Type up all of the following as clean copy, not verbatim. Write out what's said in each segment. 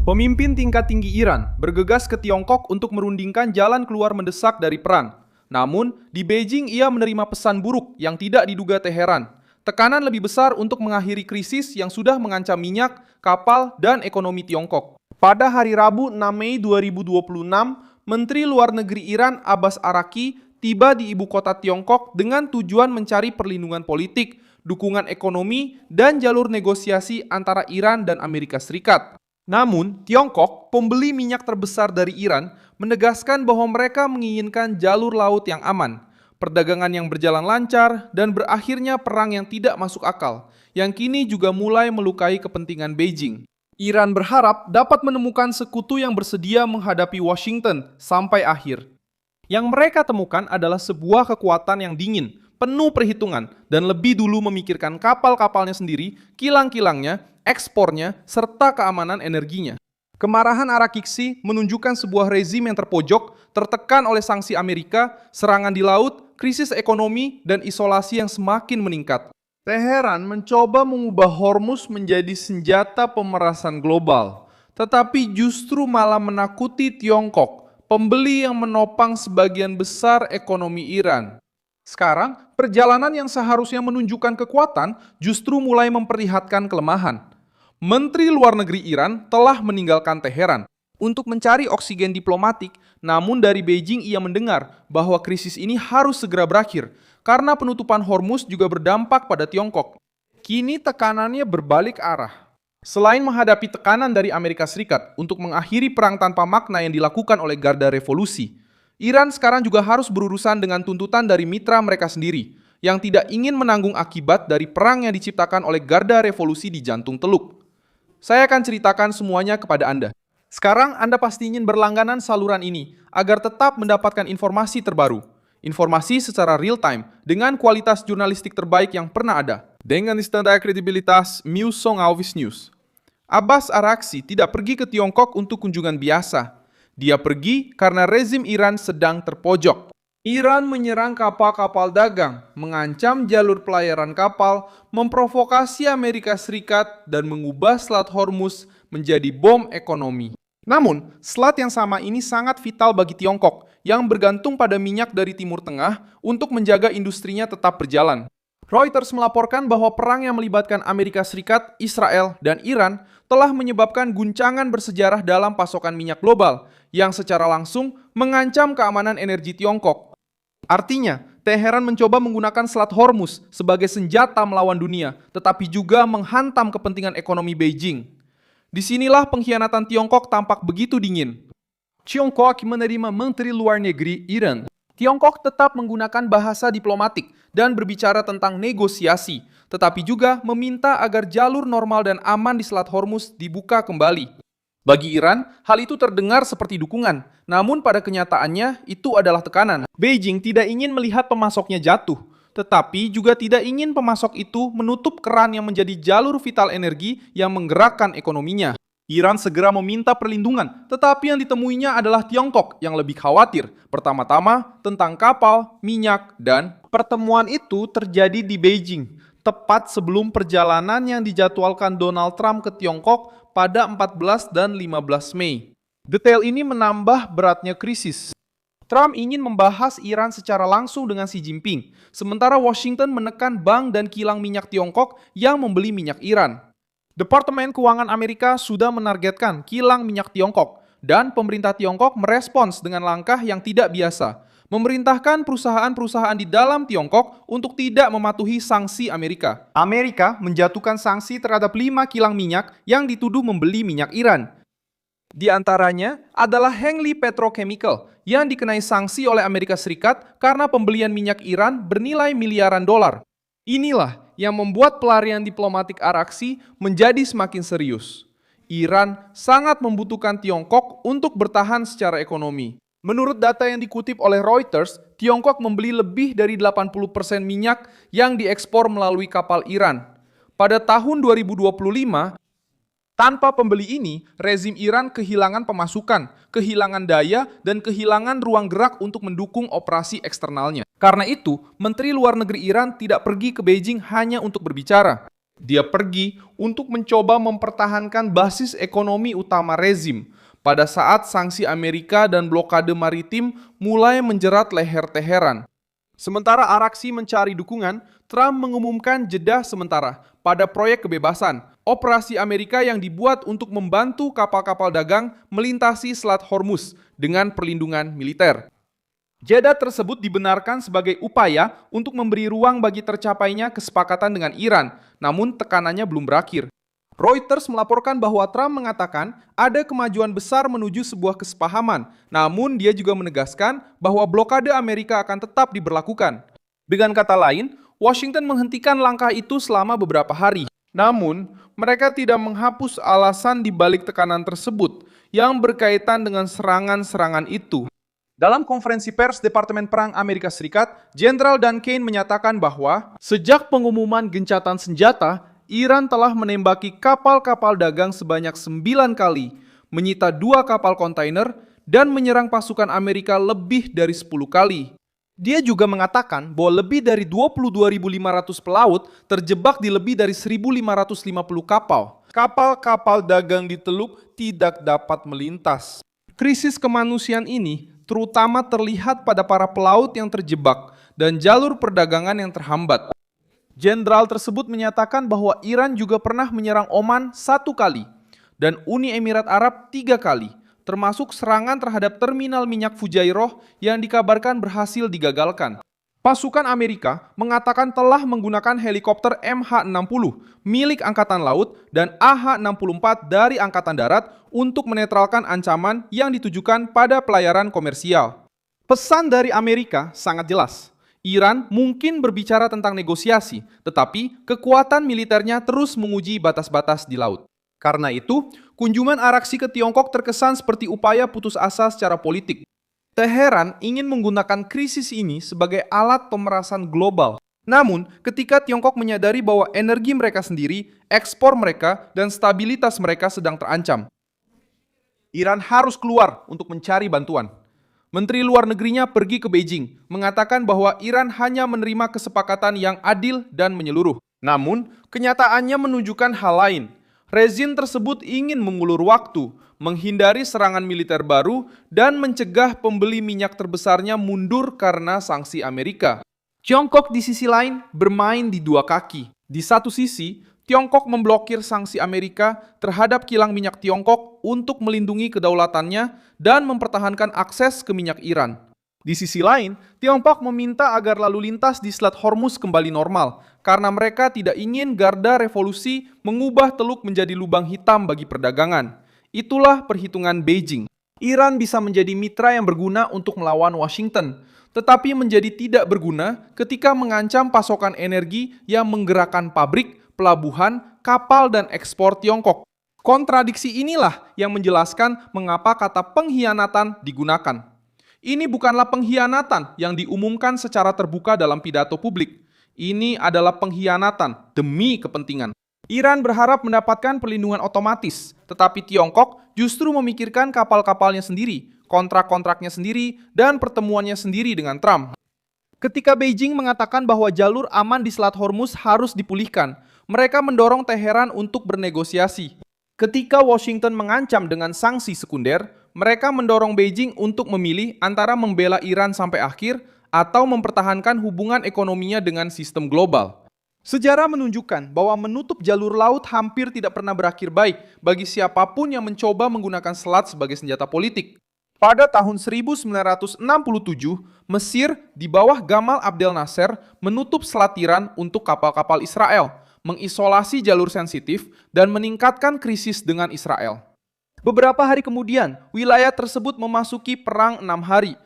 Pemimpin tingkat tinggi Iran bergegas ke Tiongkok untuk merundingkan jalan keluar mendesak dari perang. Namun, di Beijing ia menerima pesan buruk yang tidak diduga Teheran. Tekanan lebih besar untuk mengakhiri krisis yang sudah mengancam minyak, kapal, dan ekonomi Tiongkok. Pada hari Rabu 6 Mei 2026, Menteri Luar Negeri Iran Abbas Araqi tiba di ibu kota Tiongkok dengan tujuan mencari perlindungan politik, dukungan ekonomi, dan jalur negosiasi antara Iran dan Amerika Serikat. Namun, Tiongkok, pembeli minyak terbesar dari Iran, menegaskan bahwa mereka menginginkan jalur laut yang aman, perdagangan yang berjalan lancar, dan berakhirnya perang yang tidak masuk akal, yang kini juga mulai melukai kepentingan Beijing. Iran berharap dapat menemukan sekutu yang bersedia menghadapi Washington sampai akhir. Yang mereka temukan adalah sebuah kekuatan yang dingin, penuh perhitungan, dan lebih dulu memikirkan kapal-kapalnya sendiri, kilang-kilangnya, ekspornya, serta keamanan energinya. Kemarahan Araqi menunjukkan sebuah rezim yang terpojok, tertekan oleh sanksi Amerika, serangan di laut, krisis ekonomi, dan isolasi yang semakin meningkat. Teheran mencoba mengubah Hormuz menjadi senjata pemerasan global, tetapi justru malah menakuti Tiongkok, pembeli yang menopang sebagian besar ekonomi Iran. Sekarang, perjalanan yang seharusnya menunjukkan kekuatan justru mulai memperlihatkan kelemahan. Menteri Luar Negeri Iran telah meninggalkan Teheran untuk mencari oksigen diplomatik, namun dari Beijing ia mendengar bahwa krisis ini harus segera berakhir karena penutupan Hormuz juga berdampak pada Tiongkok. Kini tekanannya berbalik arah. Selain menghadapi tekanan dari Amerika Serikat untuk mengakhiri perang tanpa makna yang dilakukan oleh Garda Revolusi, Iran sekarang juga harus berurusan dengan tuntutan dari mitra mereka sendiri yang tidak ingin menanggung akibat dari perang yang diciptakan oleh Garda Revolusi di jantung Teluk. Saya akan ceritakan semuanya kepada Anda. Sekarang Anda pasti ingin berlangganan saluran ini agar tetap mendapatkan informasi terbaru. Informasi secara real time dengan kualitas jurnalistik terbaik yang pernah ada. Dengan standar kredibilitas Mewsong Alvis News. Abbas Araqi tidak pergi ke Tiongkok untuk kunjungan biasa. Dia pergi karena rezim Iran sedang terpojok. Iran menyerang kapal-kapal dagang, mengancam jalur pelayaran kapal, memprovokasi Amerika Serikat, dan mengubah Selat Hormuz menjadi bom ekonomi. Namun, selat yang sama ini sangat vital bagi Tiongkok yang bergantung pada minyak dari Timur Tengah untuk menjaga industrinya tetap berjalan. Reuters melaporkan bahwa perang yang melibatkan Amerika Serikat, Israel, dan Iran telah menyebabkan guncangan bersejarah dalam pasokan minyak global yang secara langsung mengancam keamanan energi Tiongkok. Artinya, Teheran mencoba menggunakan Selat Hormuz sebagai senjata melawan dunia, tetapi juga menghantam kepentingan ekonomi Beijing. Disinilah pengkhianatan Tiongkok tampak begitu dingin. Tiongkok menerima Menteri Luar Negeri Iran. Tiongkok tetap menggunakan bahasa diplomatik dan berbicara tentang negosiasi, tetapi juga meminta agar jalur normal dan aman di Selat Hormuz dibuka kembali. Bagi Iran, hal itu terdengar seperti dukungan, namun pada kenyataannya itu adalah tekanan. Beijing tidak ingin melihat pemasoknya jatuh, tetapi juga tidak ingin pemasok itu menutup keran yang menjadi jalur vital energi yang menggerakkan ekonominya. Iran segera meminta perlindungan, tetapi yang ditemuinya adalah Tiongkok yang lebih khawatir, pertama-tama tentang kapal, minyak, dan pertemuan itu terjadi di Beijing, tepat sebelum perjalanan yang dijadwalkan Donald Trump ke Tiongkok pada 14 dan 15 Mei. Detail ini menambah beratnya krisis. Trump ingin membahas Iran secara langsung dengan Xi Jinping, sementara Washington menekan bank dan kilang minyak Tiongkok yang membeli minyak Iran. Departemen Keuangan Amerika sudah menargetkan kilang minyak Tiongkok, dan pemerintah Tiongkok merespons dengan langkah yang tidak biasa, memerintahkan perusahaan-perusahaan di dalam Tiongkok untuk tidak mematuhi sanksi Amerika. Amerika menjatuhkan sanksi terhadap 5 kilang minyak yang dituduh membeli minyak Iran. Di antaranya adalah Hengli Petrochemical yang dikenai sanksi oleh Amerika Serikat karena pembelian minyak Iran bernilai miliaran dolar. Inilah yang membuat pelarian diplomatik Araqi menjadi semakin serius. Iran sangat membutuhkan Tiongkok untuk bertahan secara ekonomi. Menurut data yang dikutip oleh Reuters, Tiongkok membeli lebih dari 80% minyak yang diekspor melalui kapal Iran. Pada tahun 2025, tanpa pembeli ini, rezim Iran kehilangan pemasukan, kehilangan daya, dan kehilangan ruang gerak untuk mendukung operasi eksternalnya. Karena itu, Menteri Luar Negeri Iran tidak pergi ke Beijing hanya untuk berbicara. Dia pergi untuk mencoba mempertahankan basis ekonomi utama rezim pada saat sanksi Amerika dan blokade maritim mulai menjerat leher Teheran. Sementara Araghchi mencari dukungan, Trump mengumumkan jeda sementara pada proyek kebebasan, operasi Amerika yang dibuat untuk membantu kapal-kapal dagang melintasi Selat Hormuz dengan perlindungan militer. Jeda tersebut dibenarkan sebagai upaya untuk memberi ruang bagi tercapainya kesepakatan dengan Iran, namun tekanannya belum berakhir. Reuters melaporkan bahwa Trump mengatakan ada kemajuan besar menuju sebuah kesepahaman, namun dia juga menegaskan bahwa blokade Amerika akan tetap diberlakukan. Dengan kata lain, Washington menghentikan langkah itu selama beberapa hari. Namun, mereka tidak menghapus alasan di balik tekanan tersebut yang berkaitan dengan serangan-serangan itu. Dalam konferensi pers Departemen Perang Amerika Serikat, Jenderal Dan Kane menyatakan bahwa sejak pengumuman gencatan senjata, Iran telah menembaki kapal-kapal dagang sebanyak 9 kali, menyita 2 kapal kontainer, dan menyerang pasukan Amerika lebih dari 10 kali. Dia juga mengatakan bahwa lebih dari 22.500 pelaut terjebak di lebih dari 1.550 kapal. Kapal-kapal dagang di Teluk tidak dapat melintas. Krisis kemanusiaan ini terutama terlihat pada para pelaut yang terjebak dan jalur perdagangan yang terhambat. Jenderal tersebut menyatakan bahwa Iran juga pernah menyerang Oman 1 kali dan Uni Emirat Arab 3 kali, termasuk serangan terhadap terminal minyak Fujairah yang dikabarkan berhasil digagalkan. Pasukan Amerika mengatakan telah menggunakan helikopter MH-60 milik Angkatan Laut dan AH-64 dari Angkatan Darat untuk menetralkan ancaman yang ditujukan pada pelayaran komersial. Pesan dari Amerika sangat jelas. Iran mungkin berbicara tentang negosiasi, tetapi kekuatan militernya terus menguji batas-batas di laut. Karena itu, kunjungan Araghchi ke Tiongkok terkesan seperti upaya putus asa secara politik. Teheran ingin menggunakan krisis ini sebagai alat pemerasan global. Namun, ketika Tiongkok menyadari bahwa energi mereka sendiri, ekspor mereka, dan stabilitas mereka sedang terancam, Iran harus keluar untuk mencari bantuan. Menteri Luar Negerinya pergi ke Beijing, mengatakan bahwa Iran hanya menerima kesepakatan yang adil dan menyeluruh. Namun, kenyataannya menunjukkan hal lain. Rezim tersebut ingin mengulur waktu, menghindari serangan militer baru, dan mencegah pembeli minyak terbesarnya mundur karena sanksi Amerika. Tiongkok di sisi lain bermain di 2 kaki. Di satu sisi, Tiongkok memblokir sanksi Amerika terhadap kilang minyak Tiongkok untuk melindungi kedaulatannya dan mempertahankan akses ke minyak Iran. Di sisi lain, Tiongkok meminta agar lalu lintas di Selat Hormuz kembali normal karena mereka tidak ingin garda revolusi mengubah Teluk menjadi lubang hitam bagi perdagangan. Itulah perhitungan Beijing. Iran bisa menjadi mitra yang berguna untuk melawan Washington, tetapi menjadi tidak berguna ketika mengancam pasokan energi yang menggerakkan pabrik, pelabuhan, kapal, dan ekspor Tiongkok. Kontradiksi inilah yang menjelaskan mengapa kata pengkhianatan digunakan. Ini bukanlah pengkhianatan yang diumumkan secara terbuka dalam pidato publik. Ini adalah pengkhianatan demi kepentingan. Iran berharap mendapatkan perlindungan otomatis, tetapi Tiongkok justru memikirkan kapal-kapalnya sendiri, kontrak-kontraknya sendiri, dan pertemuannya sendiri dengan Trump. Ketika Beijing mengatakan bahwa jalur aman di Selat Hormuz harus dipulihkan, mereka mendorong Teheran untuk bernegosiasi. Ketika Washington mengancam dengan sanksi sekunder, mereka mendorong Beijing untuk memilih antara membela Iran sampai akhir atau mempertahankan hubungan ekonominya dengan sistem global. Sejarah menunjukkan bahwa menutup jalur laut hampir tidak pernah berakhir baik bagi siapapun yang mencoba menggunakan selat sebagai senjata politik. Pada tahun 1967, Mesir di bawah Gamal Abdel Nasser menutup Selat Tiran untuk kapal-kapal Israel, mengisolasi jalur sensitif, dan meningkatkan krisis dengan Israel. Beberapa hari kemudian, wilayah tersebut memasuki perang 6 hari.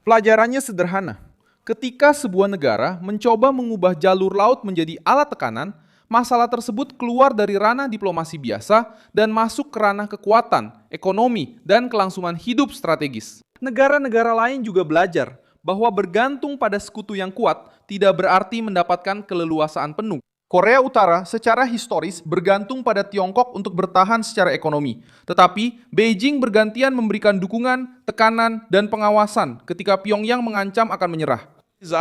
Pelajarannya sederhana. Ketika sebuah negara mencoba mengubah jalur laut menjadi alat tekanan, masalah tersebut keluar dari ranah diplomasi biasa dan masuk ke ranah kekuatan, ekonomi, dan kelangsungan hidup strategis. Negara-negara lain juga belajar bahwa bergantung pada sekutu yang kuat tidak berarti mendapatkan keleluasaan penuh. Korea Utara secara historis bergantung pada Tiongkok untuk bertahan secara ekonomi. Tetapi, Beijing bergantian memberikan dukungan, tekanan, dan pengawasan ketika Pyongyang mengancam akan menyerah.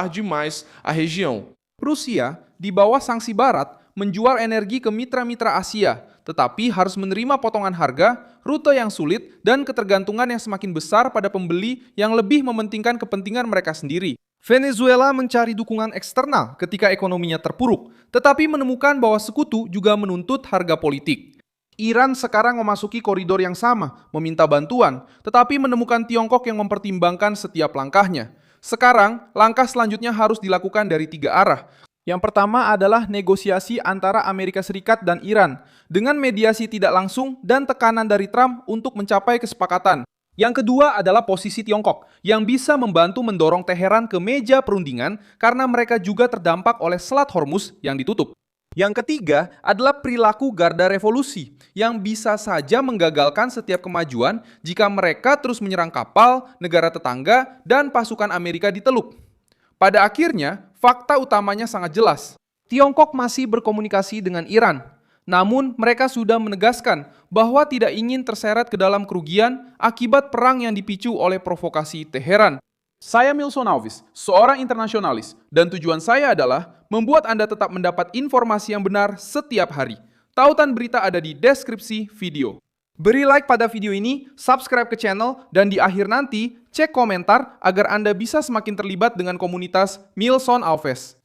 Demais a região. Rusia, di bawah sanksi Barat, menjual energi ke mitra-mitra Asia, tetapi harus menerima potongan harga, rute yang sulit, dan ketergantungan yang semakin besar pada pembeli yang lebih mementingkan kepentingan mereka sendiri. Venezuela mencari dukungan eksternal ketika ekonominya terpuruk, tetapi menemukan bahwa sekutu juga menuntut harga politik. Iran sekarang memasuki koridor yang sama, meminta bantuan, tetapi menemukan Tiongkok yang mempertimbangkan setiap langkahnya. Sekarang, langkah selanjutnya harus dilakukan dari 3 arah. Yang pertama adalah negosiasi antara Amerika Serikat dan Iran, dengan mediasi tidak langsung dan tekanan dari Trump untuk mencapai kesepakatan. Yang kedua adalah posisi Tiongkok, yang bisa membantu mendorong Teheran ke meja perundingan karena mereka juga terdampak oleh Selat Hormuz yang ditutup. Yang ketiga adalah perilaku garda revolusi yang bisa saja menggagalkan setiap kemajuan jika mereka terus menyerang kapal, negara tetangga, dan pasukan Amerika di Teluk. Pada akhirnya, fakta utamanya sangat jelas. Tiongkok masih berkomunikasi dengan Iran, namun mereka sudah menegaskan bahwa tidak ingin terseret ke dalam kerugian akibat perang yang dipicu oleh provokasi Teheran. Saya Milson Alves, seorang internasionalis, dan tujuan saya adalah membuat Anda tetap mendapat informasi yang benar setiap hari. Tautan berita ada di deskripsi video. Beri like pada video ini, subscribe ke channel, dan di akhir nanti, cek komentar agar Anda bisa semakin terlibat dengan komunitas Milson Alves.